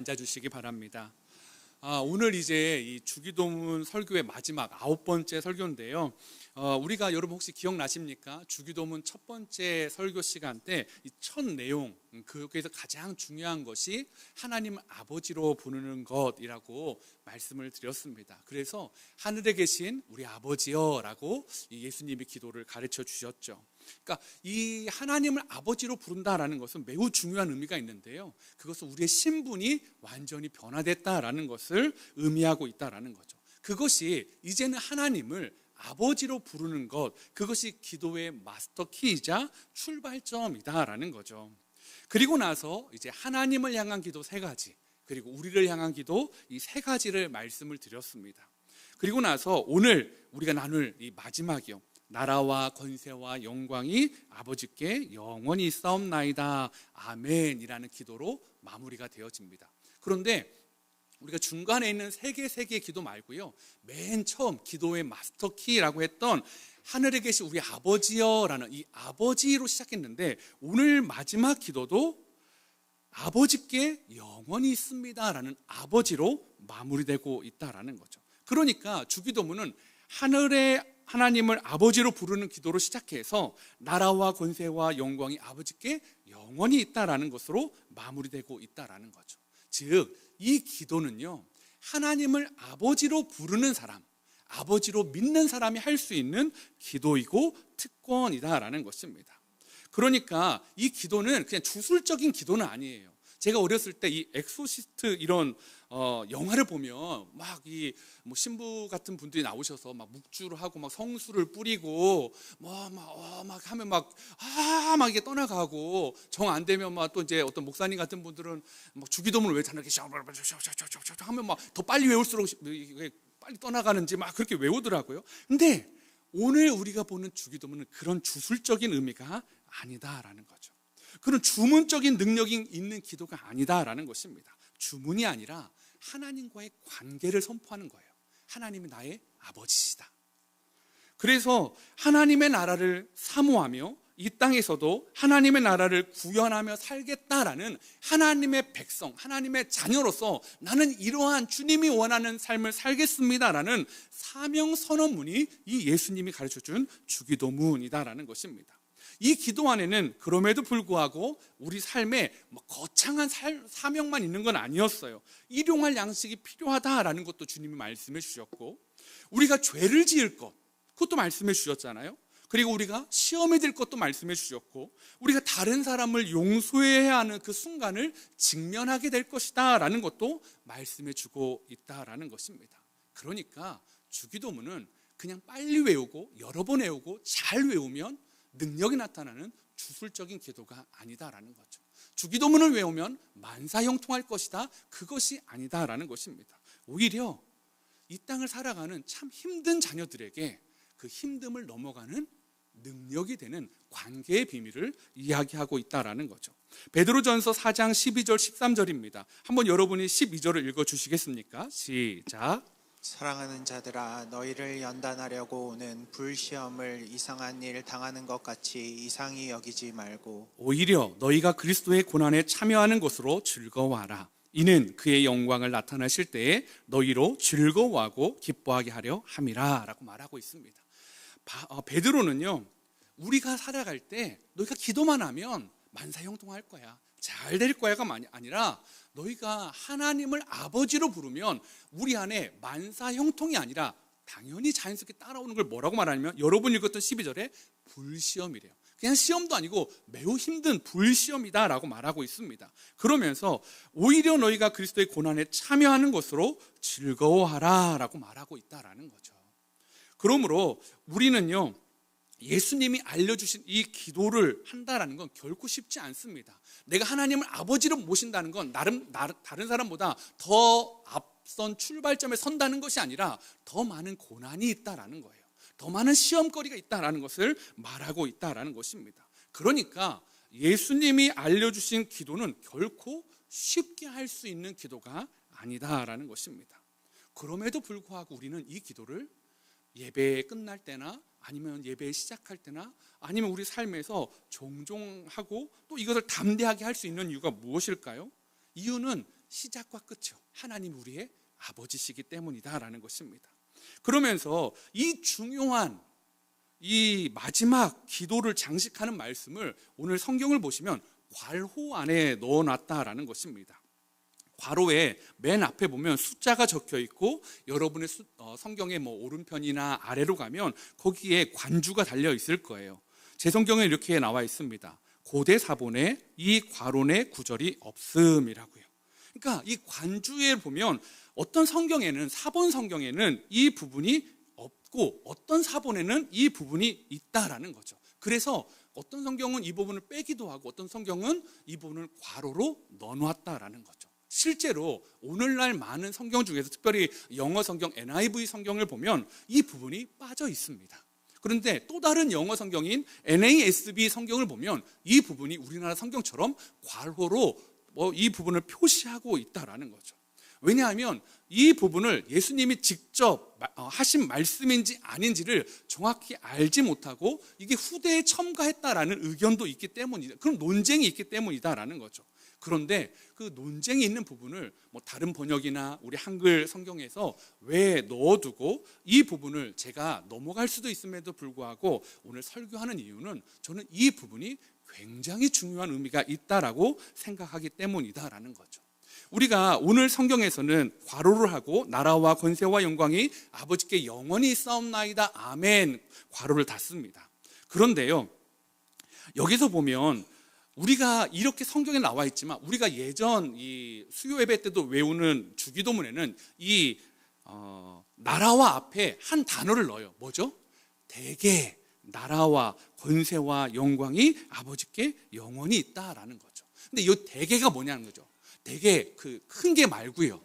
앉아주시기 바랍니다. 오늘 이제 이 주기도문 설교의 마지막 9번째 설교인데요. 우리가 여러분 혹시 기억나십니까? 주기도문 첫 번째 설교 시간 때 이 첫 내용, 거기에서 가장 중요한 것이 하나님 아버지로 부르는 것이라고 말씀을 드렸습니다. 그래서 하늘에 계신 우리 아버지여라고 예수님이 기도를 가르쳐 주셨죠. 그러니까 이 하나님을 아버지로 부른다라는 것은 매우 중요한 의미가 있는데요. 그것은 우리의 신분이 완전히 변화됐다라는 것을 의미하고 있다라는 거죠. 그것이 이제는 하나님을 아버지로 부르는 것, 그것이 기도의 마스터 키이자 출발점이다라는 거죠. 그리고 나서 이제 하나님을 향한 기도 3가지, 그리고 우리를 향한 기도 이 3가지를 말씀을 드렸습니다. 그리고 나서 오늘 우리가 나눌 이 마지막이요, 나라와 권세와 영광이 아버지께 영원히 있사옵나이다 아멘이라는 기도로 마무리가 되어집니다. 그런데 우리가 중간에 있는 세 개의 기도 말고요, 맨 처음 기도의 마스터키라고 했던 하늘에 계신 우리 아버지여라는 이 아버지로 시작했는데, 오늘 마지막 기도도 아버지께 영원히 있습니다라는 아버지로 마무리되고 있다라는 거죠. 그러니까 주기도문은 하늘의 하나님을 아버지로 부르는 기도로 시작해서 나라와 권세와 영광이 아버지께 영원히 있다라는 것으로 마무리되고 있다라는 거죠. 즉, 이 기도는요, 하나님을 아버지로 부르는 사람, 아버지로 믿는 사람이 할 수 있는 기도이고 특권이다라는 것입니다. 그러니까 이 기도는 그냥 주술적인 기도는 아니에요. 제가 어렸을 때 이 엑소시스트 이런 영화를 보면 막 이 뭐 신부 같은 분들이 나오셔서 막 묵주를 하고 막 성수를 뿌리고 막 하면 막 이게 떠나가고, 정 안 되면 막 또 이제 어떤 목사님 같은 분들은 막 주기도문을 왜 이렇게 하면 막 더 빨리 외울수록 빨리 떠나가는지 막 그렇게 외우더라고요. 근데 오늘 우리가 보는 주기도문은 그런 주술적인 의미가 아니다라는 거죠. 그런 주문적인 능력이 있는 기도가 아니다라는 것입니다. 주문이 아니라 하나님과의 관계를 선포하는 거예요. 하나님이 나의 아버지시다. 그래서 하나님의 나라를 사모하며 이 땅에서도 하나님의 나라를 구현하며 살겠다라는 하나님의 백성, 하나님의 자녀로서 나는 이러한 주님이 원하는 삶을 살겠습니다라는 사명 선언문이 이 예수님이 가르쳐준 주기도문이다라는 것입니다. 이 기도 안에는 그럼에도 불구하고 우리 삶에 거창한 사명만 있는 건 아니었어요. 일용할 양식이 필요하다라는 것도 주님이 말씀해 주셨고, 우리가 죄를 지을 것, 그것도 말씀해 주셨잖아요. 그리고 우리가 시험에 들 것도 말씀해 주셨고, 우리가 다른 사람을 용서해야 하는 그 순간을 직면하게 될 것이다 라는 것도 말씀해 주고 있다라는 것입니다. 그러니까 주기도문은 그냥 빨리 외우고 여러 번 외우고 잘 외우면 능력이 나타나는 주술적인 기도가 아니다라는 거죠. 주기도문을 외우면 만사형통할 것이다, 그것이 아니다라는 것입니다. 오히려 이 땅을 살아가는 참 힘든 자녀들에게 그 힘듦을 넘어가는 능력이 되는 관계의 비밀을 이야기하고 있다라는 거죠. 베드로전서 4장 12절 13절입니다. 한번 여러분이 12절을 읽어주시겠습니까? 시작. 사랑하는 자들아, 너희를 연단하려고 오는 불시험을 이상한 일 당하는 것 같이 이상히 여기지 말고 오히려 너희가 그리스도의 고난에 참여하는 것으로 즐거워하라. 이는 그의 영광을 나타내실 때에 너희로 즐거워하고 기뻐하게 하려 함이라 라고 말하고 있습니다. 베드로는요, 우리가 살아갈 때 너희가 기도만 하면 만사형통할 거야, 잘 될 거야가 아니라 너희가 하나님을 아버지로 부르면 우리 안에 만사형통이 아니라 당연히 자연스럽게 따라오는 걸 뭐라고 말하냐면, 여러분 읽었던 12절에 불시험이래요. 그냥 시험도 아니고 매우 힘든 불시험이다 라고 말하고 있습니다. 그러면서 오히려 너희가 그리스도의 고난에 참여하는 것으로 즐거워하라 라고 말하고 있다라는 거죠. 그러므로 우리는요, 예수님이 알려주신 이 기도를 한다라는 건 결코 쉽지 않습니다. 내가 하나님을 아버지로 모신다는 건 다른 사람보다 더 앞선 출발점에 선다는 것이 아니라 더 많은 고난이 있다라는 거예요. 더 많은 시험거리가 있다라는 것을 말하고 있다라는 것입니다. 그러니까 예수님이 알려주신 기도는 결코 쉽게 할 수 있는 기도가 아니다라는 것입니다. 그럼에도 불구하고 우리는 이 기도를 예배 끝날 때나 아니면 예배 시작할 때나 아니면 우리 삶에서 종종 하고 또 이것을 담대하게 할 수 있는 이유가 무엇일까요? 이유는 시작과 끝이요. 하나님 우리의 아버지시기 때문이다라는 것입니다. 그러면서 이 중요한 이 마지막 기도를 장식하는 말씀을 오늘 성경을 보시면 괄호 안에 넣어놨다라는 것입니다. 괄호에 맨 앞에 보면 숫자가 적혀 있고 여러분의 성경의 오른편이나 아래로 가면 거기에 관주가 달려 있을 거예요. 제 성경에 이렇게 나와 있습니다. 고대 사본에 이 괄호의 구절이 없음이라고요. 그러니까 이 관주에 보면 어떤 성경에는 사본 성경에는 이 부분이 없고 어떤 사본에는 이 부분이 있다라는 거죠. 그래서 어떤 성경은 이 부분을 빼기도 하고 어떤 성경은 이 부분을 괄호로 넣어놨다라는 거죠. 실제로 오늘날 많은 성경 중에서 특별히 영어 성경 NIV 성경을 보면 이 부분이 빠져 있습니다. 그런데 또 다른 영어 성경인 NASB 성경을 보면 이 부분이 우리나라 성경처럼 괄호로 이 부분을 표시하고 있다라는 거죠. 왜냐하면 이 부분을 예수님이 직접 하신 말씀인지 아닌지를 정확히 알지 못하고 이게 후대에 첨가했다라는 의견도 있기 때문이다. 그럼 논쟁이 있기 때문이다라는 거죠. 그런데 그 논쟁이 있는 부분을 다른 번역이나 우리 한글 성경에서 왜 넣어두고 이 부분을 제가 넘어갈 수도 있음에도 불구하고 오늘 설교하는 이유는 저는 이 부분이 굉장히 중요한 의미가 있다라고 생각하기 때문이다라는 거죠. 우리가 오늘 성경에서는 괄호를 하고 나라와 권세와 영광이 아버지께 영원히 있사옵나이다 아멘 괄호를 닫습니다. 그런데요, 여기서 보면 우리가 이렇게 성경에 나와 있지만 우리가 예전 이 수요 예배 때도 외우는 주기도문에는 이 나라와 앞에 한 단어를 넣어요. 뭐죠? 대개 나라와 권세와 영광이 아버지께 영원히 있다라는 거죠. 근데 이 대개가 뭐냐는 거죠. 대개 그 큰 게 말고요.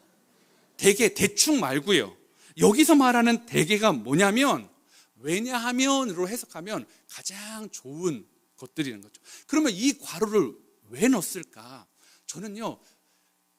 대개 대충 말고요. 여기서 말하는 대개가 뭐냐면 왜냐하면으로 해석하면 가장 좋은 것들이라는 거죠. 그러면 이 괄호를 왜 넣었을까? 저는요,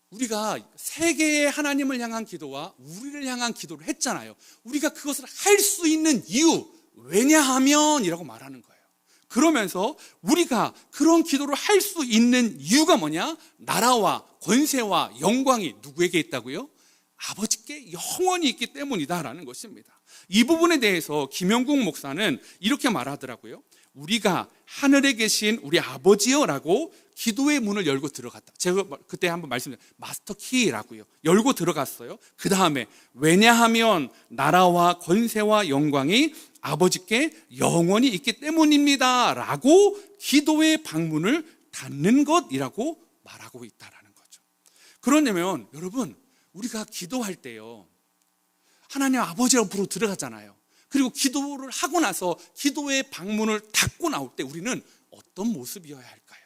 우리가 세계의 하나님을 향한 기도와 우리를 향한 기도를 했잖아요. 우리가 그것을 할 수 있는 이유, 왜냐하면이라고 말하는 거예요. 그러면서 우리가 그런 기도를 할 수 있는 이유가 뭐냐? 나라와 권세와 영광이 누구에게 있다고요? 아버지께 영원히 있기 때문이다라는 것입니다. 이 부분에 대해서 김영국 목사는 이렇게 말하더라고요. 우리가 하늘에 계신 우리 아버지여라고 기도의 문을 열고 들어갔다. 제가 그때 한번 말씀드렸어요. 마스터 키라고요. 열고 들어갔어요. 그 다음에 왜냐하면 나라와 권세와 영광이 아버지께 영원히 있기 때문입니다 라고 기도의 방문을 닫는 것이라고 말하고 있다라는 거죠. 그러냐면 여러분, 우리가 기도할 때요, 하나님 아버지 앞으로 들어가잖아요. 그리고 기도를 하고 나서 기도의 방문을 닫고 나올 때 우리는 어떤 모습이어야 할까요?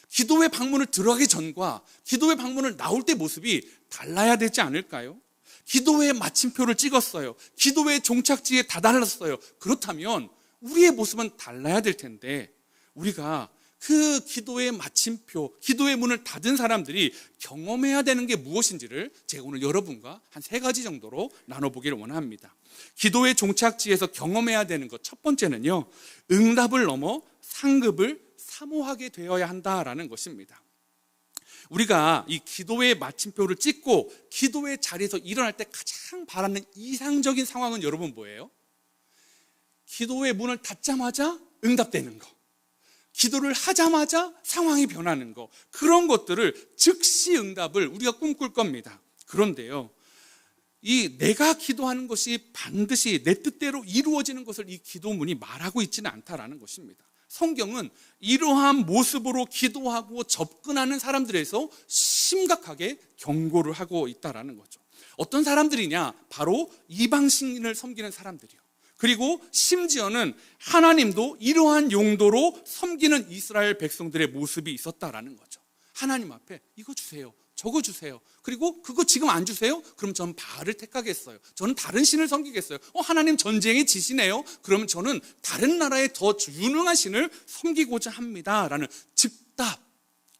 기도의 방문을 들어가기 전과 기도의 방문을 나올 때 모습이 달라야 되지 않을까요? 기도의 마침표를 찍었어요. 기도의 종착지에 다다랐어요. 그렇다면 우리의 모습은 달라야 될 텐데 우리가 그 기도의 마침표, 기도의 문을 닫은 사람들이 경험해야 되는 게 무엇인지를 제가 오늘 여러분과 한 3가지 정도로 나눠보기를 원합니다. 기도의 종착지에서 경험해야 되는 것, 첫 번째는요, 응답을 넘어 상급을 사모하게 되어야 한다라는 것입니다. 우리가 이 기도의 마침표를 찍고 기도의 자리에서 일어날 때 가장 바라는 이상적인 상황은 여러분 뭐예요? 기도의 문을 닫자마자 응답되는 거, 기도를 하자마자 상황이 변하는 거, 그런 것들을 즉시 응답을 우리가 꿈꿀 겁니다. 그런데요, 이 내가 기도하는 것이 반드시 내 뜻대로 이루어지는 것을 이 기도문이 말하고 있지는 않다라는 것입니다. 성경은 이러한 모습으로 기도하고 접근하는 사람들에서 심각하게 경고를 하고 있다라는 거죠. 어떤 사람들이냐? 바로 이방신을 섬기는 사람들이요. 그리고 심지어는 하나님도 이러한 용도로 섬기는 이스라엘 백성들의 모습이 있었다라는 거죠. 하나님 앞에 이거 주세요, 저거 주세요. 그리고 그거 지금 안 주세요? 그럼 저는 바알을 택하겠어요. 저는 다른 신을 섬기겠어요. 하나님 전쟁에 지시네요. 그러면 저는 다른 나라의 더 유능한 신을 섬기고자 합니다 라는 즉답,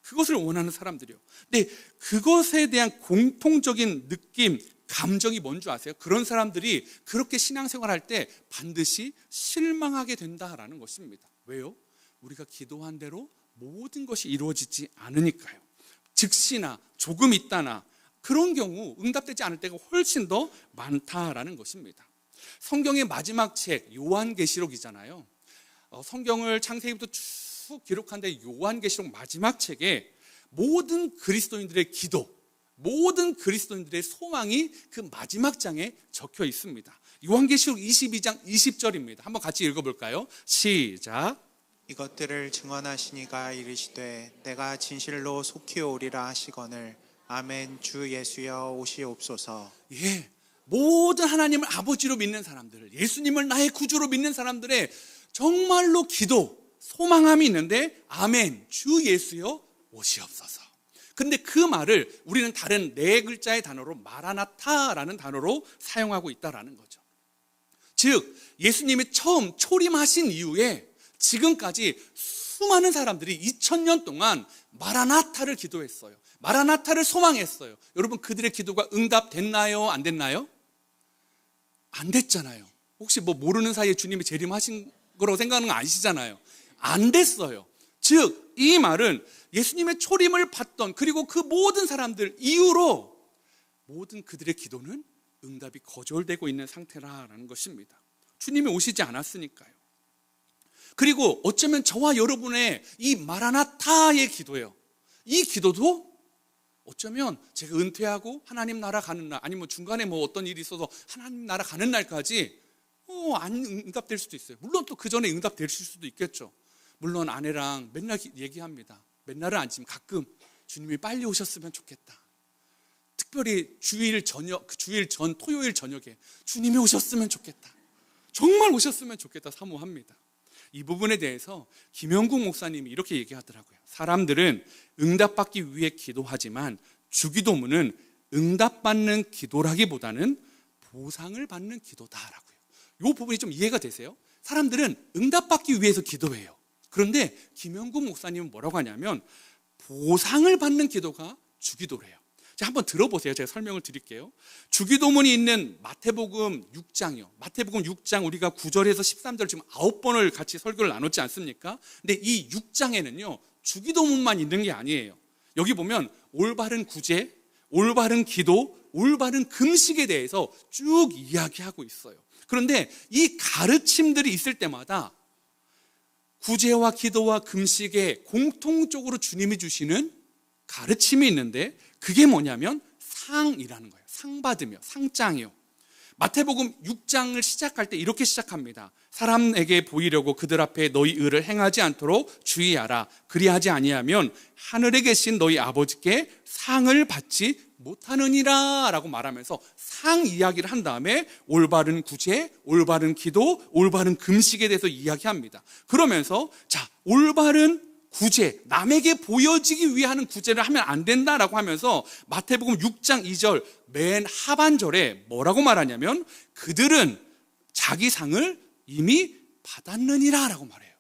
그것을 원하는 사람들이요. 근데 그것에 대한 공통적인 느낌, 감정이 뭔지 아세요? 그런 사람들이 그렇게 신앙생활할 때 반드시 실망하게 된다라는 것입니다. 왜요? 우리가 기도한 대로 모든 것이 이루어지지 않으니까요. 즉시나 조금 있다나 그런 경우 응답되지 않을 때가 훨씬 더 많다라는 것입니다. 성경의 마지막 책 요한계시록이잖아요. 성경을 창세기부터 쭉 기록한데 요한계시록 마지막 책에 모든 그리스도인들의 기도, 모든 그리스도인들의 소망이 그 마지막 장에 적혀 있습니다. 요한계시록 22장 20절입니다. 한번 같이 읽어볼까요? 시작. 이것들을 증언하시니가 이르시되 내가 진실로 속히 오리라 하시거늘 아멘. 주 예수여 오시옵소서. 예, 모든 하나님을 아버지로 믿는 사람들, 예수님을 나의 구주로 믿는 사람들의 정말로 기도, 소망함이 있는데 아멘, 주 예수여 오시옵소서. 그런데 그 말을 우리는 다른 네 글자의 단어로 마라나타라는 단어로 사용하고 있다라는 거죠. 즉 예수님이 처음 초림하신 이후에 지금까지 수많은 사람들이 2000년 동안 마라나타를 기도했어요. 마라나타를 소망했어요. 여러분, 그들의 기도가 응답됐나요? 안 됐나요? 안 됐잖아요. 혹시 모르는 사이에 주님이 재림하신 거라고 생각하는 거 아니시잖아요. 안 됐어요. 즉 이 말은 예수님의 초림을 받던, 그리고 그 모든 사람들 이후로 모든 그들의 기도는 응답이 거절되고 있는 상태라는 것입니다. 주님이 오시지 않았으니까요. 그리고 어쩌면 저와 여러분의 이 마라나타의 기도예요. 이 기도도 어쩌면 제가 은퇴하고 하나님 나라 가는 날, 아니면 중간에 어떤 일이 있어서 하나님 나라 가는 날까지 안 응답될 수도 있어요. 물론 또 그 전에 응답될 수도 있겠죠. 물론 아내랑 맨날 얘기합니다. 맨날은 아니지만 가끔 주님이 빨리 오셨으면 좋겠다. 특별히 주일 전 토요일 저녁에 주님이 오셨으면 좋겠다. 정말 오셨으면 좋겠다 사모합니다. 이 부분에 대해서 김영국 목사님이 이렇게 얘기하더라고요. 사람들은 응답받기 위해 기도하지만 주기도문은 응답받는 기도라기보다는 보상을 받는 기도다라고요. 이 부분이 좀 이해가 되세요? 사람들은 응답받기 위해서 기도해요. 그런데 김영국 목사님은 뭐라고 하냐면 보상을 받는 기도가 주기도래요. 자, 한번 들어보세요. 제가 설명을 드릴게요. 주기도문이 있는 마태복음 6장이요. 마태복음 6장 우리가 9절에서 13절 지금 9번을 같이 설교를 나눴지 않습니까? 근데 이 6장에는요. 주기도문만 있는 게 아니에요. 여기 보면 올바른 구제, 올바른 기도, 올바른 금식에 대해서 쭉 이야기하고 있어요. 그런데 이 가르침들이 있을 때마다 구제와 기도와 금식에 공통적으로 주님이 주시는 가르침이 있는데 그게 뭐냐면 상이라는 거예요. 상 받으며, 상장이요. 마태복음 6장을 시작할 때 이렇게 시작합니다. 사람에게 보이려고 그들 앞에 너희 의를 행하지 않도록 주의하라. 그리하지 아니하면 하늘에 계신 너희 아버지께 상을 받지 못하느니라 라고 말하면서 상 이야기를 한 다음에 올바른 구제, 올바른 기도, 올바른 금식에 대해서 이야기합니다. 그러면서 자, 올바른 구제, 남에게 보여지기 위해 하는 구제를 하면 안 된다라고 하면서 마태복음 6장 2절 맨 하반절에 뭐라고 말하냐면 그들은 자기 상을 이미 받았느니라 라고 말해요.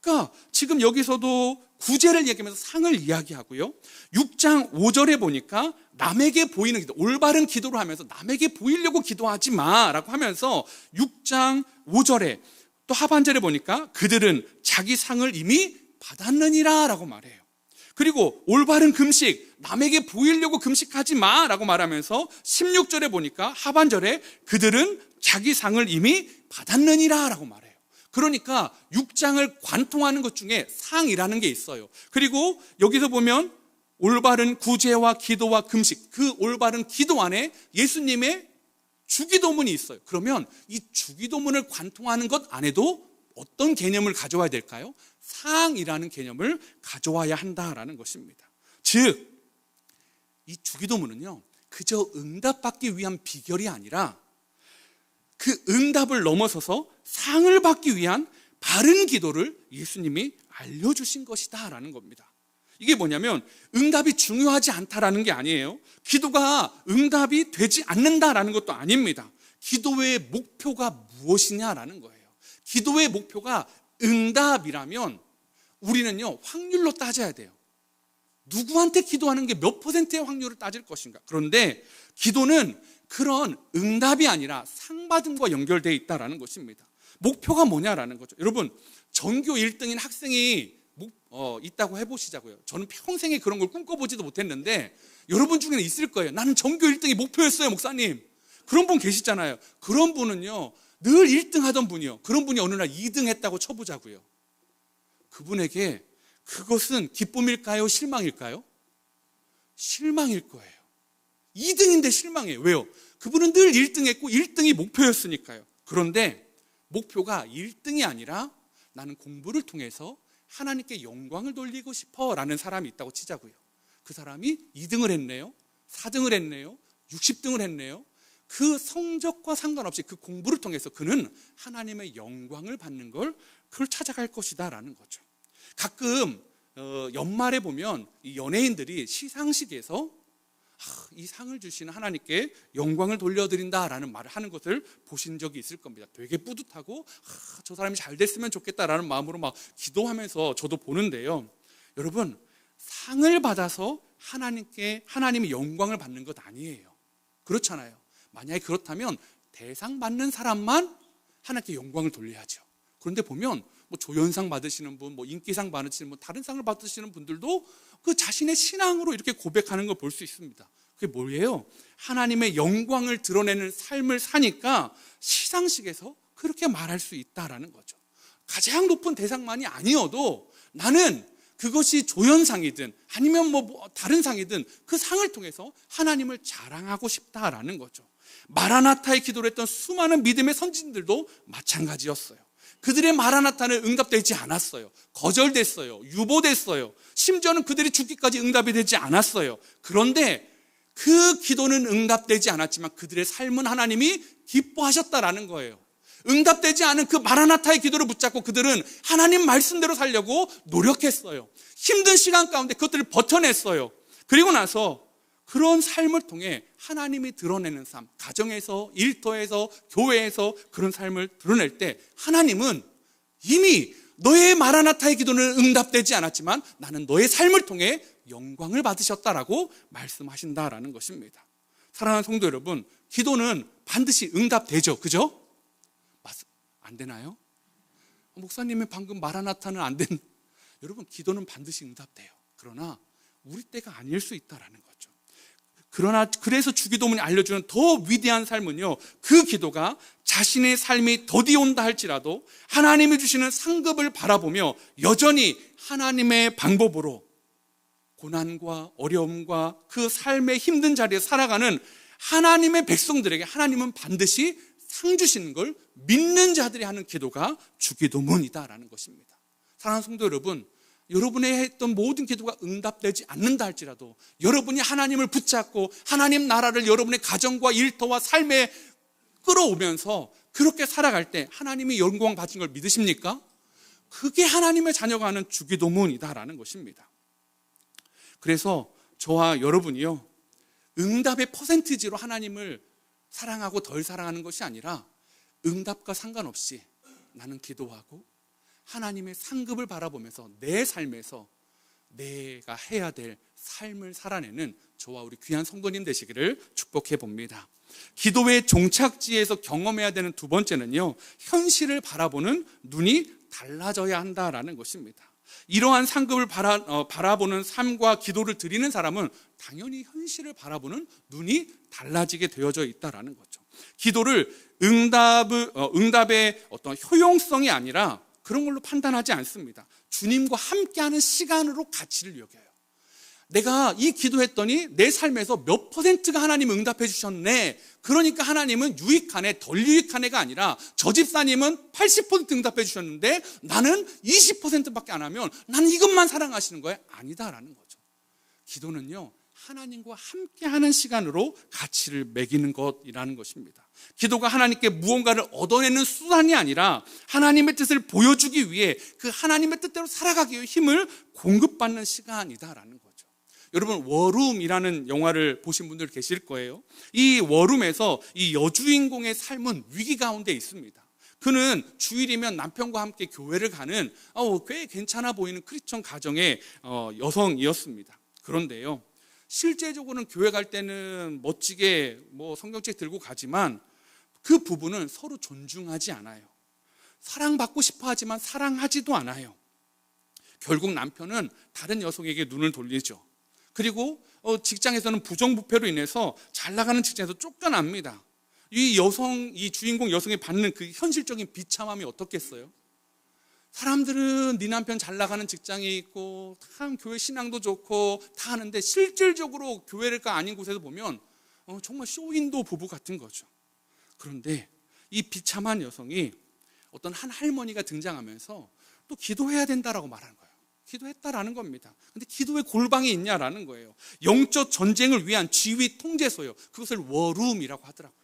그러니까 지금 여기서도 구제를 얘기하면서 상을 이야기하고요. 6장 5절에 보니까 남에게 보이는 기도, 올바른 기도를 하면서 남에게 보이려고 기도하지 마라고 하면서 6장 5절에 또 하반절에 보니까 그들은 자기 상을 이미 받았느니라 라고 말해요. 그리고 올바른 금식, 남에게 보이려고 금식하지 마 라고 말하면서 16절에 보니까 하반절에 그들은 자기 상을 이미 받았느니라 라고 말해요. 그러니까 6장을 관통하는 것 중에 상이라는 게 있어요. 그리고 여기서 보면 올바른 구제와 기도와 금식, 그 올바른 기도 안에 예수님의 주기도문이 있어요. 그러면 이 주기도문을 관통하는 것 안에도 어떤 개념을 가져와야 될까요? 상이라는 개념을 가져와야 한다라는 것입니다. 즉, 이 주기도문은요, 그저 응답받기 위한 비결이 아니라 그 응답을 넘어서서 상을 받기 위한 바른 기도를 예수님이 알려주신 것이다라는 겁니다. 이게 뭐냐면 응답이 중요하지 않다라는 게 아니에요. 기도가 응답이 되지 않는다라는 것도 아닙니다. 기도의 목표가 무엇이냐라는 거예요. 기도의 목표가 응답이라면 우리는요, 확률로 따져야 돼요. 누구한테 기도하는 게 몇 %의 확률을 따질 것인가. 그런데 기도는 그런 응답이 아니라 상받음과 연결되어 있다는 것입니다. 목표가 뭐냐라는 거죠. 여러분, 전교 1등인 학생이 있다고 해보시자고요. 저는 평생에 그런 걸 꿈꿔보지도 못했는데 여러분 중에는 있을 거예요. 나는 전교 1등이 목표였어요, 목사님. 그런 분 계시잖아요. 그런 분은요, 늘 1등 하던 분이요. 그런 분이 어느 날 2등 했다고 쳐보자고요. 그분에게 그것은 기쁨일까요? 실망일까요? 실망일 거예요. 2등인데 실망해요. 왜요? 그분은 늘 1등 했고 1등이 목표였으니까요. 그런데 목표가 1등이 아니라 나는 공부를 통해서 하나님께 영광을 돌리고 싶어 라는 사람이 있다고 치자고요. 그 사람이 2등을 했네요. 4등을 했네요. 60등을 했네요. 그 성적과 상관없이 그 공부를 통해서 그는 하나님의 영광을 받는 걸 그걸 찾아갈 것이다 라는 거죠. 가끔 연말에 보면 이 연예인들이 시상식에서 이 상을 주시는 하나님께 영광을 돌려드린다라는 말을 하는 것을 보신 적이 있을 겁니다. 되게 뿌듯하고 저 사람이 잘 됐으면 좋겠다라는 마음으로 막 기도하면서 저도 보는데요. 여러분, 상을 받아서 하나님의 영광을 받는 것 아니에요. 그렇잖아요. 만약에 그렇다면 대상 받는 사람만 하나님께 영광을 돌려야죠. 그런데 보면 조연상 받으시는 분, 인기상 받으시는 분, 다른 상을 받으시는 분들도 그 자신의 신앙으로 이렇게 고백하는 걸 볼 수 있습니다. 그게 뭐예요? 하나님의 영광을 드러내는 삶을 사니까 시상식에서 그렇게 말할 수 있다라는 거죠. 가장 높은 대상만이 아니어도 나는 그것이 조연상이든 아니면 다른 상이든 그 상을 통해서 하나님을 자랑하고 싶다라는 거죠. 마라나타의 기도를 했던 수많은 믿음의 선진들도 마찬가지였어요. 그들의 마라나타는 응답되지 않았어요. 거절됐어요. 유보됐어요. 심지어는 그들이 죽기까지 응답이 되지 않았어요. 그런데 그 기도는 응답되지 않았지만 그들의 삶은 하나님이 기뻐하셨다라는 거예요. 응답되지 않은 그 마라나타의 기도를 붙잡고 그들은 하나님 말씀대로 살려고 노력했어요. 힘든 시간 가운데 그것들을 버텨냈어요. 그리고 나서 그런 삶을 통해 하나님이 드러내는 삶, 가정에서, 일터에서, 교회에서 그런 삶을 드러낼 때 하나님은 이미 너의 마라나타의 기도는 응답되지 않았지만 나는 너의 삶을 통해 영광을 받으셨다라고 말씀하신다라는 것입니다. 사랑하는 성도 여러분, 기도는 반드시 응답되죠. 그죠? 안 되나요? 목사님이 방금 마라나타는 안 된. 여러분, 기도는 반드시 응답돼요. 그러나 우리 때가 아닐 수 있다라는 거죠. 그래서 주기도문이 알려주는 더 위대한 삶은요, 그 기도가 자신의 삶이 더디온다 할지라도 하나님이 주시는 상급을 바라보며 여전히 하나님의 방법으로 고난과 어려움과 그 삶의 힘든 자리에 살아가는 하나님의 백성들에게 하나님은 반드시 상 주시는 걸 믿는 자들이 하는 기도가 주기도문이다라는 것입니다. 사랑하는 성도 여러분, 여러분의 했던 모든 기도가 응답되지 않는다 할지라도 여러분이 하나님을 붙잡고 하나님 나라를 여러분의 가정과 일터와 삶에 끌어오면서 그렇게 살아갈 때 하나님이 영광 받은 걸 믿으십니까? 그게 하나님의 자녀가 하는 주기도문이다라는 것입니다. 그래서 저와 여러분이요, 응답의 퍼센티지로 하나님을 사랑하고 덜 사랑하는 것이 아니라 응답과 상관없이 나는 기도하고 하나님의 상급을 바라보면서 내 삶에서 내가 해야 될 삶을 살아내는 저와 우리 귀한 성도님 되시기를 축복해 봅니다. 기도의 종착지에서 경험해야 되는 두 번째는요, 현실을 바라보는 눈이 달라져야 한다라는 것입니다. 이러한 상급을 바라보는 삶과 기도를 드리는 사람은 당연히 현실을 바라보는 눈이 달라지게 되어져 있다라는 거죠. 기도를 응답의 어떤 효용성이 아니라 그런 걸로 판단하지 않습니다. 주님과 함께하는 시간으로 가치를 여겨요. 내가 이 기도했더니 내 삶에서 몇 퍼센트가 하나님 응답해 주셨네. 그러니까 하나님은 유익하네, 덜 유익하네가 아니라 저 집사님은 80% 응답해 주셨는데 나는 20%밖에 안 하면 나는 이것만 사랑하시는 거예요? 아니다라는 거죠. 기도는요, 하나님과 함께하는 시간으로 가치를 매기는 것이라는 것입니다. 기도가 하나님께 무언가를 얻어내는 수단이 아니라 하나님의 뜻을 보여주기 위해 그 하나님의 뜻대로 살아가기 위해 힘을 공급받는 시간이다라는 거죠. 여러분, 워룸이라는 영화를 보신 분들 계실 거예요. 이 워룸에서 이 여주인공의 삶은 위기 가운데 있습니다. 그는 주일이면 남편과 함께 교회를 가는 꽤 괜찮아 보이는 크리스천 가정의 여성이었습니다. 그런데요, 실제적으로는 교회 갈 때는 멋지게 성경책 들고 가지만 그 부부는 서로 존중하지 않아요. 사랑받고 싶어 하지만 사랑하지도 않아요. 결국 남편은 다른 여성에게 눈을 돌리죠. 그리고 직장에서는 부정부패로 인해서 잘 나가는 직장에서 쫓겨납니다. 이 주인공 여성이 받는 그 현실적인 비참함이 어떻겠어요? 사람들은 네 남편 잘 나가는 직장이 있고 참 교회 신앙도 좋고 다 하는데 실질적으로 교회가 아닌 곳에서 보면 정말 쇼윈도 부부 같은 거죠. 그런데 이 비참한 여성이 어떤 한 할머니가 등장하면서 또 기도해야 된다라고 말하는 거예요. 기도했다라는 겁니다. 근데 기도에 골방이 있냐라는 거예요. 영적 전쟁을 위한 지휘 통제소요. 그것을 워룸이라고 하더라고요.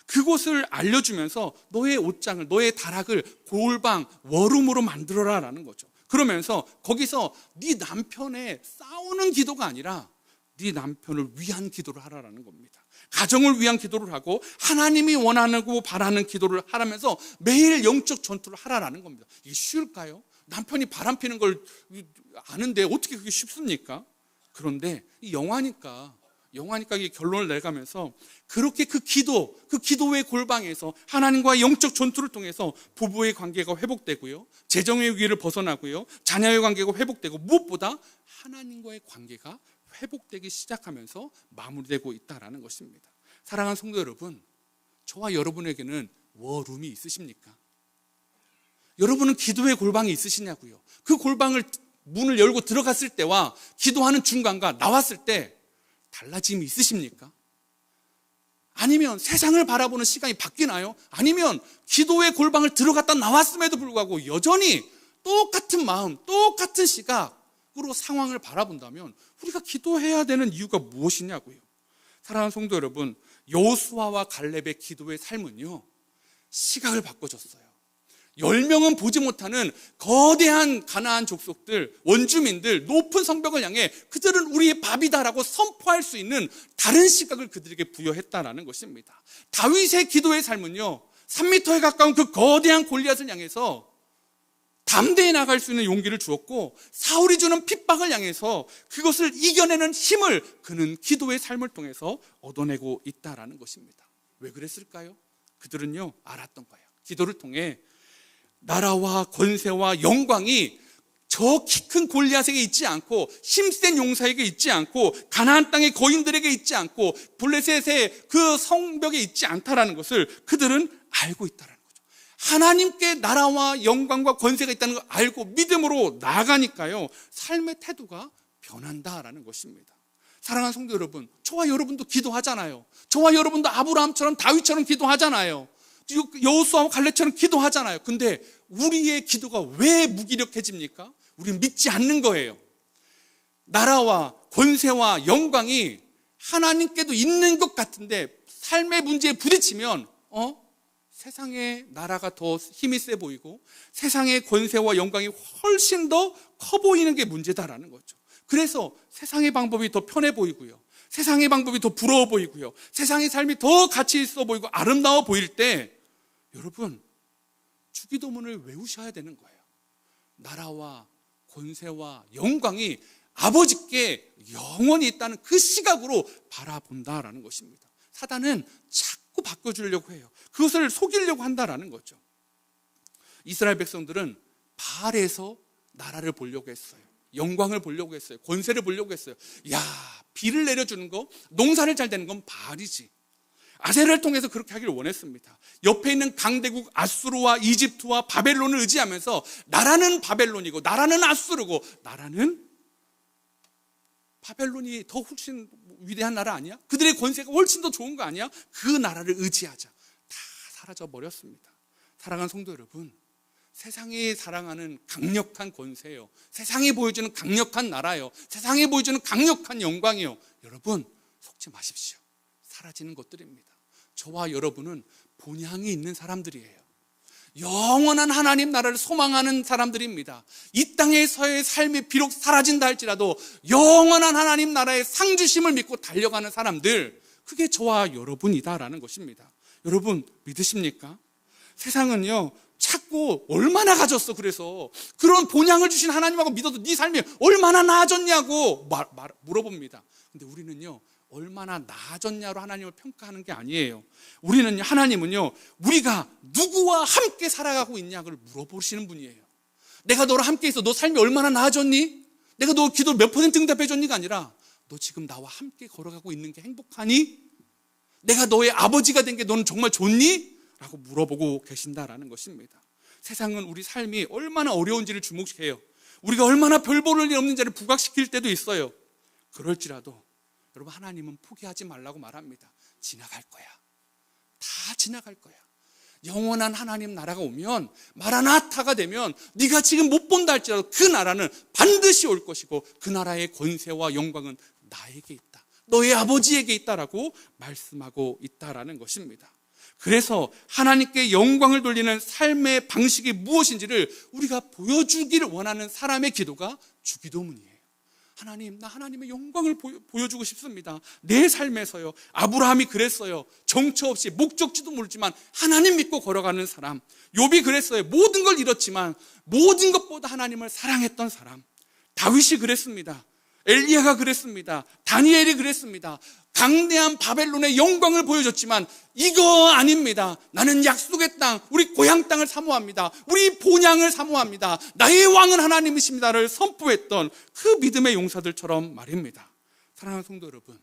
그곳을 알려주면서 너의 옷장을, 너의 다락을 골방, 워룸으로 만들어라라는 거죠. 그러면서 거기서 네 남편의 싸우는 기도가 아니라 네 남편을 위한 기도를 하라라는 겁니다. 가정을 위한 기도를 하고 하나님이 원하고 바라는 기도를 하라면서 매일 영적 전투를 하라라는 겁니다. 이게 쉬울까요? 남편이 바람피는 걸 아는데 어떻게 그게 쉽습니까? 그런데 이 영화니까 이게 결론을 내가면서 그렇게 그 기도의 골방에서 하나님과의 영적 전투를 통해서 부부의 관계가 회복되고요, 재정의 위기를 벗어나고요, 자녀의 관계가 회복되고 무엇보다 하나님과의 관계가 회복되기 시작하면서 마무리되고 있다는 것입니다. 사랑하는 성도 여러분, 저와 여러분에게는 워룸이 있으십니까? 여러분은 기도의 골방이 있으시냐고요? 그 골방을 문을 열고 들어갔을 때와 기도하는 중간과 나왔을 때 달라짐이 있으십니까? 아니면 세상을 바라보는 시간이 바뀌나요? 아니면 기도의 골방을 들어갔다 나왔음에도 불구하고 여전히 똑같은 마음, 똑같은 시각으로 상황을 바라본다면 우리가 기도해야 되는 이유가 무엇이냐고요? 사랑하는 성도 여러분, 여호수아와 갈렙의 기도의 삶은요, 시각을 바꿔줬어요. 10명은 보지 못하는 거대한 가나안 족속들, 원주민들, 높은 성벽을 향해 그들은 우리의 밥이다라고 선포할 수 있는 다른 시각을 그들에게 부여했다라는 것입니다. 다윗의 기도의 삶은요, 3m에 가까운 그 거대한 골리앗을 향해서 담대히 나갈 수 있는 용기를 주었고, 사울이 주는 핍박을 향해서 그것을 이겨내는 힘을 그는 기도의 삶을 통해서 얻어내고 있다라는 것입니다. 왜 그랬을까요? 그들은요, 알았던 거예요. 기도를 통해 나라와 권세와 영광이 저 키 큰 골리앗에게 있지 않고, 힘센 용사에게 있지 않고, 가나안 땅의 거인들에게 있지 않고, 블레셋의 그 성벽에 있지 않다라는 것을 그들은 알고 있다라는 거죠. 하나님께 나라와 영광과 권세가 있다는 걸 알고 믿음으로 나아가니까요, 삶의 태도가 변한다라는 것입니다. 사랑하는 성도 여러분, 저와 여러분도 기도하잖아요. 저와 여러분도 아브라함처럼 다윗처럼 기도하잖아요. 여호수아와 갈렙처럼 기도하잖아요. 근데 우리의 기도가 왜 무기력해집니까? 우리는 믿지 않는 거예요. 나라와 권세와 영광이 하나님께도 있는 것 같은데 삶의 문제에 부딪히면 세상의 나라가 더 힘이 세 보이고 세상의 권세와 영광이 훨씬 더 커 보이는 게 문제다라는 거죠. 그래서 세상의 방법이 더 편해 보이고요, 세상의 방법이 더 부러워 보이고요, 세상의 삶이 더 가치 있어 보이고 아름다워 보일 때 여러분, 주기도문을 외우셔야 되는 거예요. 나라와 권세와 영광이 아버지께 영원히 있다는 그 시각으로 바라본다라는 것입니다. 사단은 자꾸 바꿔주려고 해요. 그것을 속이려고 한다라는 거죠. 이스라엘 백성들은 바알에서 나라를 보려고 했어요. 영광을 보려고 했어요. 권세를 보려고 했어요. 비를 내려주는 거, 농사를 잘 되는 건 바알이지. 아세라를 통해서 그렇게 하기를 원했습니다. 옆에 있는 강대국 아수르와 이집트와 바벨론을 의지하면서 나라는 바벨론이고 나라는 아수르고 나라는 바벨론이 더 훨씬 위대한 나라 아니야? 그들의 권세가 훨씬 더 좋은 거 아니야? 그 나라를 의지하자. 다 사라져 버렸습니다. 사랑하는 성도 여러분, 세상이 사랑하는 강력한 권세요, 세상이 보여주는 강력한 나라요, 세상이 보여주는 강력한 영광이요, 여러분 속지 마십시오. 사라지는 것들입니다. 저와 여러분은 본향이 있는 사람들이에요. 영원한 하나님 나라를 소망하는 사람들입니다. 이 땅에서의 삶이 비록 사라진다 할지라도 영원한 하나님 나라의 상주심을 믿고 달려가는 사람들, 그게 저와 여러분이다라는 것입니다. 여러분 믿으십니까? 세상은요, 찾고 얼마나 가졌어. 그래서 그런 본향을 주신 하나님하고 믿어도 네 삶이 얼마나 나아졌냐고 물어봅니다. 근데 우리는요, 얼마나 나아졌냐로 하나님을 평가하는 게 아니에요. 하나님은요, 우리가 누구와 함께 살아가고 있냐를 물어보시는 분이에요. 내가 너랑 함께 있어. 너 삶이 얼마나 나아졌니? 내가 너 기도 몇 퍼센트 응답해줬니가 아니라 너 지금 나와 함께 걸어가고 있는 게 행복하니? 내가 너의 아버지가 된 게 너는 정말 좋니? 라고 물어보고 계신다라는 것입니다. 세상은 우리 삶이 얼마나 어려운지를 주목해요. 우리가 얼마나 별 볼 일 없는 자를 부각시킬 때도 있어요. 그럴지라도 여러분, 하나님은 포기하지 말라고 말합니다. 지나갈 거야. 다 지나갈 거야. 영원한 하나님 나라가 오면, 마라나타가 되면 네가 지금 못 본다 할지라도 그 나라는 반드시 올 것이고 그 나라의 권세와 영광은 나에게 있다, 너의 아버지에게 있다라고 말씀하고 있다라는 것입니다. 그래서 하나님께 영광을 돌리는 삶의 방식이 무엇인지를 우리가 보여주기를 원하는 사람의 기도가 주기도문이에요. 하나님, 나 하나님의 영광을 보여주고 싶습니다. 내 삶에서요. 아브라함이 그랬어요. 정처 없이 목적지도 모르지만 하나님 믿고 걸어가는 사람. 욥이 그랬어요. 모든 걸 잃었지만 모든 것보다 하나님을 사랑했던 사람. 다윗이 그랬습니다. 엘리야가 그랬습니다. 다니엘이 그랬습니다. 강대한 바벨론의 영광을 보여줬지만 이거 아닙니다. 나는 약속의 땅, 우리 고향 땅을 사모합니다. 우리 본향을 사모합니다. 나의 왕은 하나님이십니다를 선포했던 그 믿음의 용사들처럼 말입니다. 사랑하는 성도 여러분,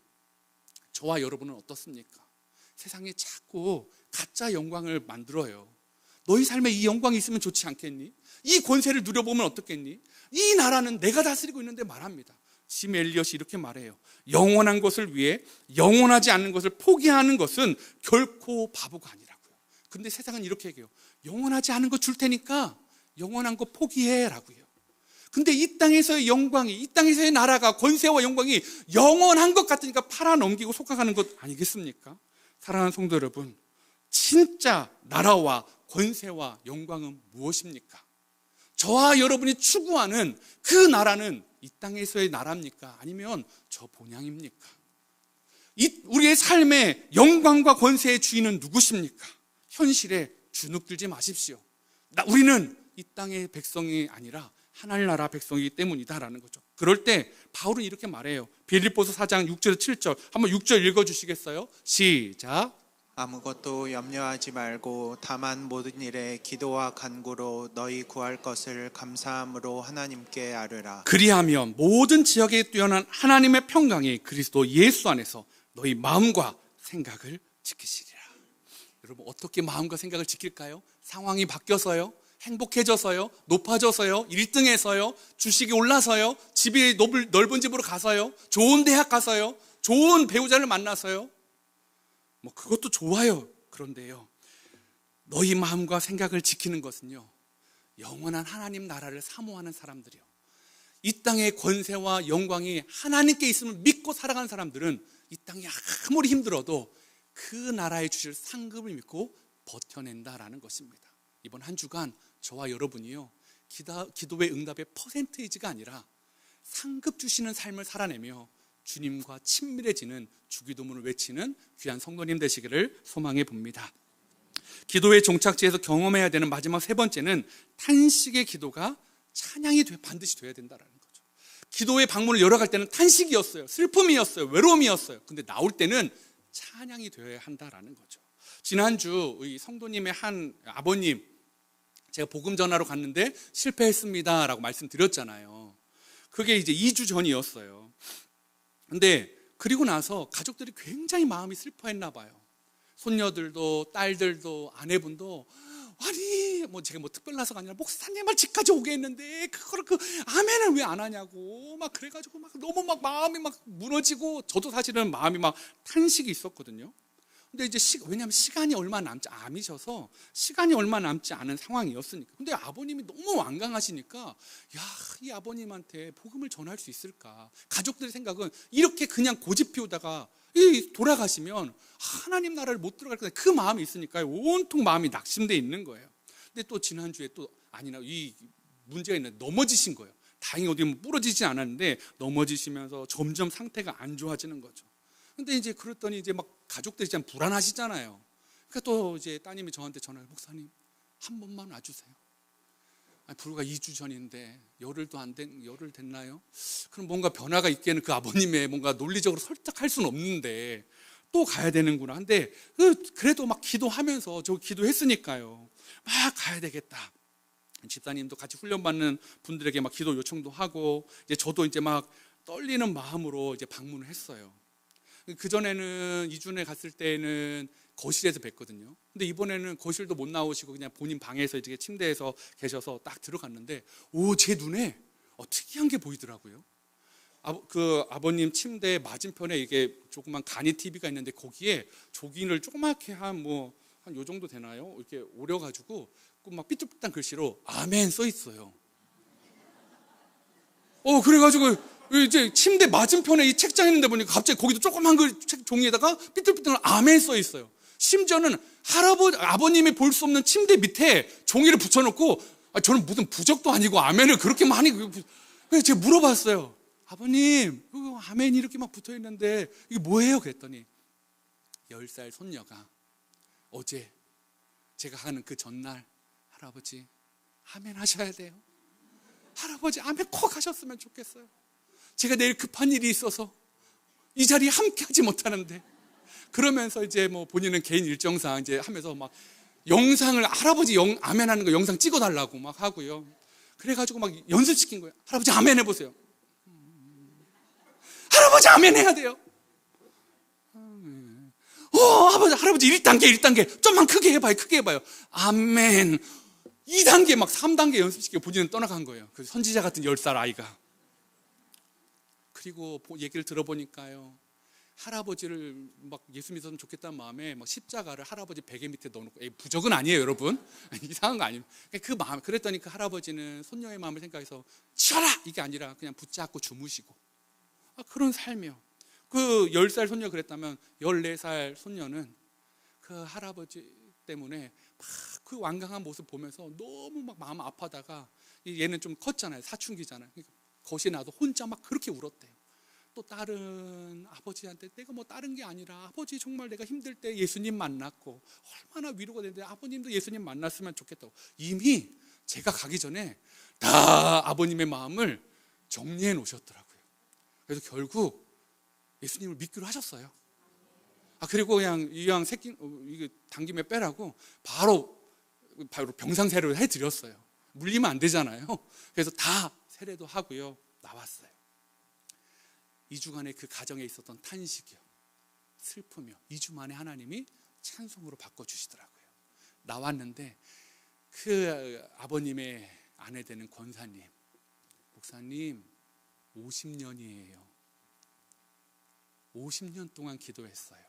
저와 여러분은 어떻습니까? 세상에 자꾸 가짜 영광을 만들어요. 너희 삶에 이 영광이 있으면 좋지 않겠니? 이 권세를 누려보면 어떻겠니? 이 나라는 내가 다스리고 있는데 말합니다. 짐 엘리엇이 이렇게 말해요. 영원한 것을 위해 영원하지 않는 것을 포기하는 것은 결코 바보가 아니라고요. 근데 세상은 이렇게 얘기해요. 영원하지 않은 거 줄 테니까 영원한 거 포기해 라고요. 근데 이 땅에서의 영광이, 이 땅에서의 나라가, 권세와 영광이 영원한 것 같으니까 팔아넘기고 속아가는 것 아니겠습니까? 사랑하는 성도 여러분, 진짜 나라와 권세와 영광은 무엇입니까? 저와 여러분이 추구하는 그 나라는 이 땅에서의 나라입니까? 아니면 저 본향입니까? 우리의 삶의 영광과 권세의 주인은 누구십니까? 현실에 주눅들지 마십시오. 우리는 이 땅의 백성이 아니라 하늘나라 백성이기 때문이다라는 거죠. 그럴 때 바울은 이렇게 말해요. 빌립보서 4장 6절 7절 한번 6절 읽어주시겠어요? 시작. 아무것도 염려하지 말고 다만 모든 일에 기도와 간구로 너희 구할 것을 감사함으로 하나님께 아뢰라. 그리하면 모든 지역에 뛰어난 하나님의 평강이 그리스도 예수 안에서 너희 마음과 생각을 지키시리라. 여러분, 어떻게 마음과 생각을 지킬까요? 상황이 바뀌어서요? 행복해져서요? 높아져서요? 1등해서요? 주식이 올라서요? 집이 넓은 집으로 가서요? 좋은 대학 가서요? 좋은 배우자를 만나서요? 뭐 그것도 좋아요. 그런데요, 너희 마음과 생각을 지키는 것은요, 영원한 하나님 나라를 사모하는 사람들이요, 이 땅의 권세와 영광이 하나님께 있음을 믿고 살아가는 사람들은 이 땅이 아무리 힘들어도 그 나라에 주실 상급을 믿고 버텨낸다라는 것입니다. 이번 한 주간 저와 여러분이요, 기도의 응답의 퍼센테이지가 아니라 상급 주시는 삶을 살아내며 주님과 친밀해지는 주기도문을 외치는 귀한 성도님 되시기를 소망해 봅니다. 기도의 종착지에서 경험해야 되는 마지막 세 번째는 탄식의 기도가 찬양이 반드시 돼야 된다는 거죠. 기도의 방문을 열어갈 때는 탄식이었어요. 슬픔이었어요. 외로움이었어요. 근데 나올 때는 찬양이 되어야 한다는 거죠. 지난주 이 성도님의 한 아버님, 제가 복음 전하러 갔는데 실패했습니다 라고 말씀드렸잖아요. 그게 이제 2주 전이었어요. 근데 그리고 나서 가족들이 굉장히 마음이 슬퍼했나 봐요. 손녀들도 딸들도 아내분도 아니 뭐 제가 뭐 특별나서가 아니라 목사님을 집까지 오게 했는데 그거를 아멘을 왜 안 하냐고 막 그래가지고 막 너무 막 마음이 막 무너지고, 저도 사실은 마음이 막 탄식이 있었거든요. 근데 이제 왜냐하면 시간이 얼마 남지 암이셔서 시간이 얼마 남지 않은 상황이었으니까. 근데 아버님이 너무 완강하시니까 야, 이 아버님한테 복음을 전할 수 있을까? 가족들의 생각은 이렇게 그냥 고집 피우다가 돌아가시면 하나님 나라를 못 들어갈 거다, 그 마음이 있으니까 온통 마음이 낙심돼 있는 거예요. 근데 또 지난주에 이 문제가 있는데 넘어지신 거예요. 다행히 어디 부러지지 않았는데 넘어지시면서 점점 상태가 안 좋아지는 거죠. 근데 이제 그랬더니 이제 막 가족들이 참 불안하시잖아요. 그러니까 또 이제 따님이 저한테 전화를, 목사님 한 번만 와주세요. 불과 2주 전인데 열흘 됐나요? 그럼 뭔가 변화가 있기에는 그 아버님의 뭔가 논리적으로 설득할 수는 없는데 또 가야 되는구나. 근데 그래도 막 기도하면서 저 기도했으니까요, 막 가야 되겠다. 집사님도 같이 훈련받는 분들에게 막 기도 요청도 하고, 이제 저도 이제 막 떨리는 마음으로 이제 방문을 했어요. 그 전에는 이준에 갔을 때는 거실에서 뵀거든요. 근데 이번에는 거실도 못 나오시고 그냥 본인 방에서 이제 침대에서 계셔서 딱 들어갔는데, 제 눈에 특이한 게 보이더라고요. 그 아버님 침대 맞은편에 이게 조그만 간이 TV가 있는데, 거기에 조gin을 조그맣게 한 요 정도 되나요? 이렇게 오려가지고 막 삐뚤삐뚤한 글씨로 아멘 써 있어요. 그래가지고 이제 침대 맞은편에 이 책장 있는데 보니까 갑자기 거기도 조그만 책 종이에다가 삐뚤삐뚤한 아멘 써 있어요. 심지어는 아버님이 볼 수 없는 침대 밑에 종이를 붙여놓고, 저는 무슨 부적도 아니고 아멘을 그렇게 많이, 그래서 제가 물어봤어요. 아버님, 아멘이 이렇게 막 붙어 있는데 이게 뭐예요? 그랬더니 10살 손녀가 어제 제가 하는 그 전날, 할아버지 아멘 하셔야 돼요. 할아버지 아멘 콕 하셨으면 좋겠어요. 제가 내일 급한 일이 있어서 이 자리에 함께 하지 못하는데, 그러면서 이제 본인은 개인 일정상 이제 하면서 막 영상을, 할아버지 아멘 하는 거 영상 찍어달라고 막 하고요. 그래가지고 막 연습시킨 거예요. 할아버지 아멘 해보세요. 할아버지 아멘 해야 돼요. 할아버지 1단계 좀만 크게 해봐요. 아멘. 2단계 막 3단계 연습시키고 본인은 떠나간 거예요. 그 선지자 같은 10살 아이가. 그리고 얘기를 들어보니까요, 할아버지를 막 예수 믿었으면 좋겠다는 마음에 막 십자가를 할아버지 베개 밑에 넣어놓고, 부적은 아니에요 여러분, 이상한 거 아니에요. 그 마음, 그랬더니 그 할아버지는 손녀의 마음을 생각해서 치워라 이게 아니라 그냥 붙잡고 주무시고, 그런 삶이요. 그 10살 손녀 그랬다면 14살 손녀는 그 할아버지 때문에 막 그 완강한 모습 보면서 너무 막 마음 아파다가, 얘는 좀 컸잖아요, 사춘기잖아요. 그러니까 거실에 나도 혼자 막 그렇게 울었대요. 또 다른 아버지한테 내가 다른 게 아니라, 아버지 정말 내가 힘들 때 예수님 만났고 얼마나 위로가 되는데 아버님도 예수님 만났으면 좋겠다고. 이미 제가 가기 전에 다 아버님의 마음을 정리해 놓으셨더라고요. 그래서 결국 예수님을 믿기로 하셨어요. 그리고 그냥 이왕 새끼 이거 당김에 빼라고 바로 병상세례를 해드렸어요. 물리면 안 되잖아요. 그래서 다 세례도 하고요, 나왔어요. 2주간의 그 가정에 있었던 탄식이요, 슬픔이요, 2주 만에 하나님이 찬송으로 바꿔주시더라고요. 나왔는데 그 아버님의 아내 되는 권사님, 목사님 50년이에요. 50년 동안 기도했어요.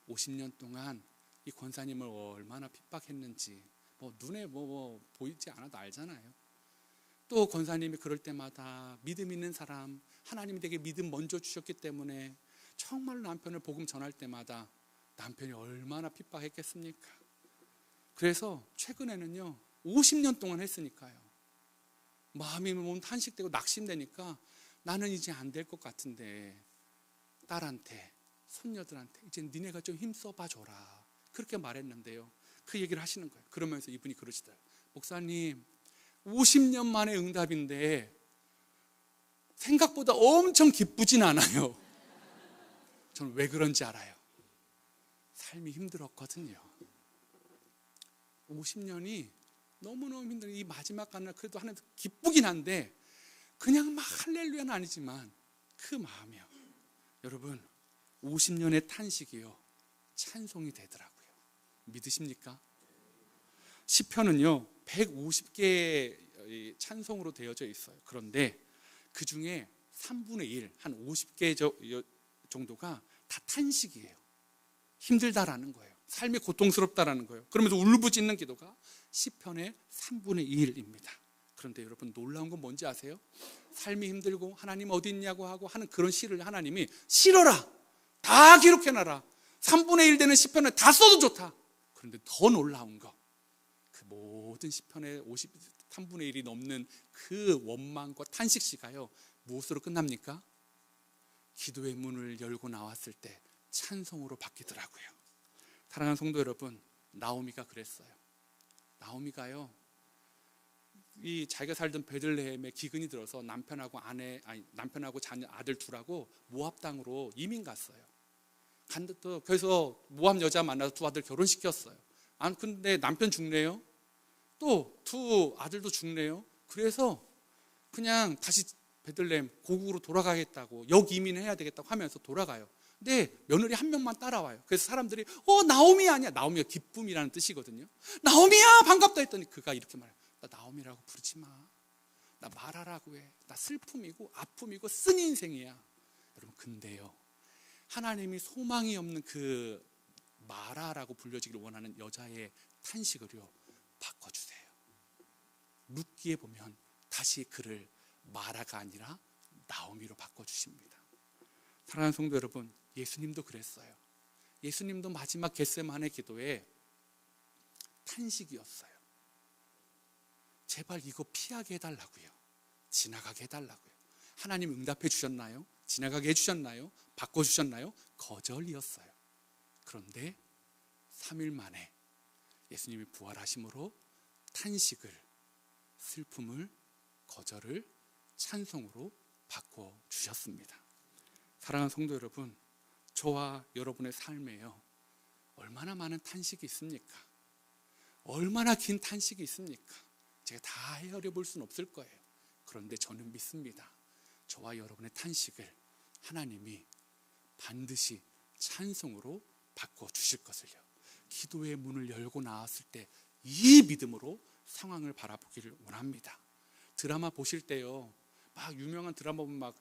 50년 동안 이 권사님을 얼마나 핍박했는지 눈에 보이지 않아도 알잖아요. 또 권사님이 그럴 때마다 믿음 있는 사람, 하나님이 되게 믿음 먼저 주셨기 때문에 정말 남편을 복음 전할 때마다 남편이 얼마나 핍박했겠습니까? 그래서 최근에는요, 50년 동안 했으니까요, 마음이 탄식되고 낙심되니까 나는 이제 안 될 것 같은데 딸한테, 손녀들한테 이제 니네가 좀 힘써봐 줘라, 그렇게 말했는데요, 그 얘기를 하시는 거예요. 그러면서 이분이 그러시더라고요. 목사님 50년 만에 응답인데 생각보다 엄청 기쁘진 않아요. 저는 왜 그런지 알아요. 삶이 힘들었거든요. 50년이 너무너무 힘든 이 마지막 가는 날, 그래도 하나님 기쁘긴 한데 그냥 막 할렐루야는 아니지만 그 마음이요, 여러분 50년의 탄식이요 찬송이 되더라고요. 믿으십니까? 시편은요 150개의 찬송으로 되어져 있어요. 그런데 그 중에 3분의 1, 한 50개 정도가 다 탄식이에요. 힘들다라는 거예요. 삶이 고통스럽다라는 거예요. 그러면서 울부짖는 기도가 시편의 3분의 2입니다. 그런데 여러분 놀라운 건 뭔지 아세요? 삶이 힘들고 하나님 어디 있냐고 하고 하는 그런 시를 하나님이 싫어라, 다 기록해놔라, 3분의 1 되는 시편을 다 써도 좋다. 그런데 더 놀라운 거, 그 모든 시편의 3분의 1이 넘는 그 원망과 탄식시가요 무엇으로 끝납니까? 기도의 문을 열고 나왔을 때 찬송으로 바뀌더라고요. 사랑하는 성도 여러분, 나오미가 그랬어요. 나오미가요, 이 자기가 살던 베들레헴에 기근이 들어서 남편하고 자녀 아들 둘하고 모압 땅으로 이민 갔어요. 그래서 모압 여자 만나서 두 아들 결혼시켰어요. 근데 남편 죽네요. 또 두 아들도 죽네요. 그래서 그냥 다시 베들레헴 고국으로 돌아가겠다고 역이민해야 되겠다고 하면서 돌아가요. 근데 며느리 한 명만 따라와요. 그래서 사람들이 나오미 아니야. 나오미가 기쁨이라는 뜻이거든요. 나오미야 반갑다 했더니 그가 이렇게 말해요. 나 나오미라고 부르지 마. 나 마라라고 해. 나 슬픔이고 아픔이고 쓴 인생이야. 여러분 근데요, 하나님이 소망이 없는 그 마라라고 불려지기를 원하는 여자의 탄식을요 바꿔주세요. 룻기에 보면 다시 그를 마라가 아니라 나오미로 바꿔주십니다. 사랑하는 성도 여러분, 예수님도 그랬어요. 예수님도 마지막 겟세마네 기도에 탄식이었어요. 제발 이거 피하게 해달라고요. 지나가게 해달라고요. 하나님 응답해 주셨나요? 지나가게 해주셨나요? 바꿔주셨나요? 거절이었어요. 그런데 3일 만에 예수님이 부활하심으로 탄식을, 슬픔을, 거절을 찬송으로 바꿔주셨습니다. 사랑하는 성도 여러분, 저와 여러분의 삶에요 얼마나 많은 탄식이 있습니까? 얼마나 긴 탄식이 있습니까? 제가 다 헤아려 볼 수는 없을 거예요. 그런데 저는 믿습니다. 저와 여러분의 탄식을 하나님이 반드시 찬송으로 바꿔주실 것을요. 기도의 문을 열고 나왔을 때 이 믿음으로 상황을 바라보기를 원합니다. 드라마 보실 때요, 막 유명한 드라마 보면 막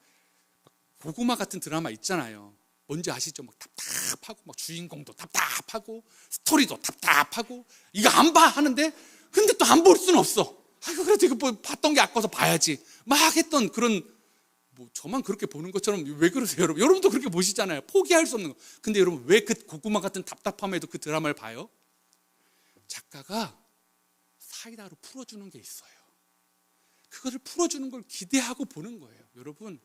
고구마 같은 드라마 있잖아요. 뭔지 아시죠? 막 답답하고 막 주인공도 답답하고 스토리도 답답하고 이거 안 봐 하는데 근데 또 안 볼 수는 없어. 아이고 그래도 이거 뭐 봤던 게 아까워서 봐야지 막 했던 그런, 뭐 저만 그렇게 보는 것처럼 왜 그러세요 여러분? 여러분도 그렇게 보시잖아요. 포기할 수 없는 거. 근데 여러분 왜 그 고구마 같은 답답함에도 그 드라마를 봐요? 작가가 사이다로 풀어주는 게 있어요. 그거를 풀어주는 걸 기대하고 보는 거예요. 여러분,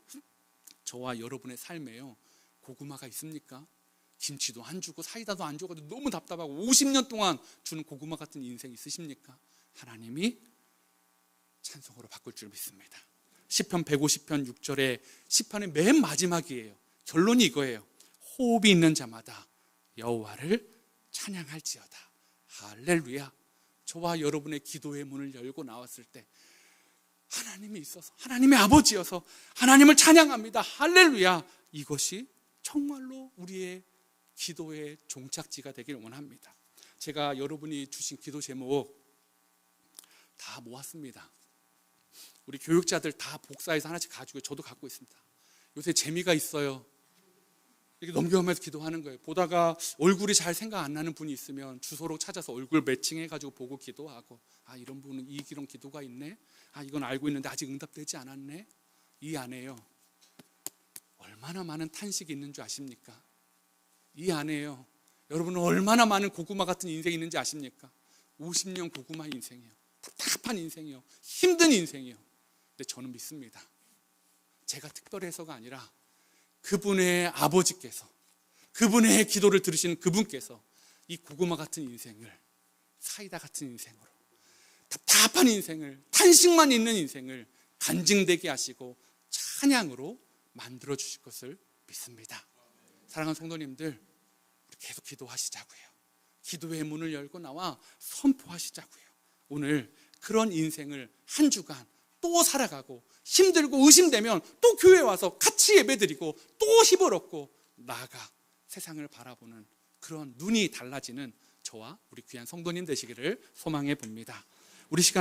저와 여러분의 삶에요 고구마가 있습니까? 김치도 안 주고 사이다도 안 줘가지고 너무 답답하고 50년 동안 주는 고구마 같은 인생 있으십니까? 하나님이 찬송으로 바꿀 줄 믿습니다. 시편 150편 6절에 시편의 맨 마지막이에요. 결론이 이거예요. 호흡이 있는 자마다 여호와를 찬양할지어다. 할렐루야. 저와 여러분의 기도의 문을 열고 나왔을 때 하나님이 있어서, 하나님의 아버지여서 하나님을 찬양합니다. 할렐루야. 이것이 정말로 우리의 기도의 종착지가 되길 원합니다. 제가 여러분이 주신 기도 제목 다 모았습니다. 우리 교육자들 다 복사해서 하나씩 가지고, 저도 갖고 있습니다. 요새 재미가 있어요. 이렇게 넘겨가면서 기도하는 거예요. 보다가 얼굴이 잘 생각 안 나는 분이 있으면 주소록 찾아서 얼굴 매칭해가지고 보고 기도하고, 아 이런 분은 이런 기도가 있네, 아 이건 알고 있는데 아직 응답되지 않았네. 이 안에요 얼마나 많은 탄식이 있는 줄 아십니까? 이 안에요 여러분은 얼마나 많은 고구마 같은 인생이 있는지 아십니까? 50년 고구마 인생이요, 답답한 인생이요, 힘든 인생이요. 근데 저는 믿습니다. 제가 특별해서가 아니라 그분의 아버지께서, 그분의 기도를 들으시는 그분께서 이 고구마 같은 인생을 사이다 같은 인생으로, 답답한 인생을, 탄식만 있는 인생을 간증되게 하시고 찬양으로 만들어 주실 것을 믿습니다. 사랑하는 성도님들, 계속 기도하시자고요. 기도의 문을 열고 나와 선포하시자고요. 오늘 그런 인생을 한 주간 또 살아가고, 힘들고 의심되면 또 교회 와서 같이 예배드리고 또 힘을 얻고 나아가 세상을 바라보는 그런 눈이 달라지는 저와 우리 귀한 성도님 되시기를 소망해 봅니다. 우리 시간에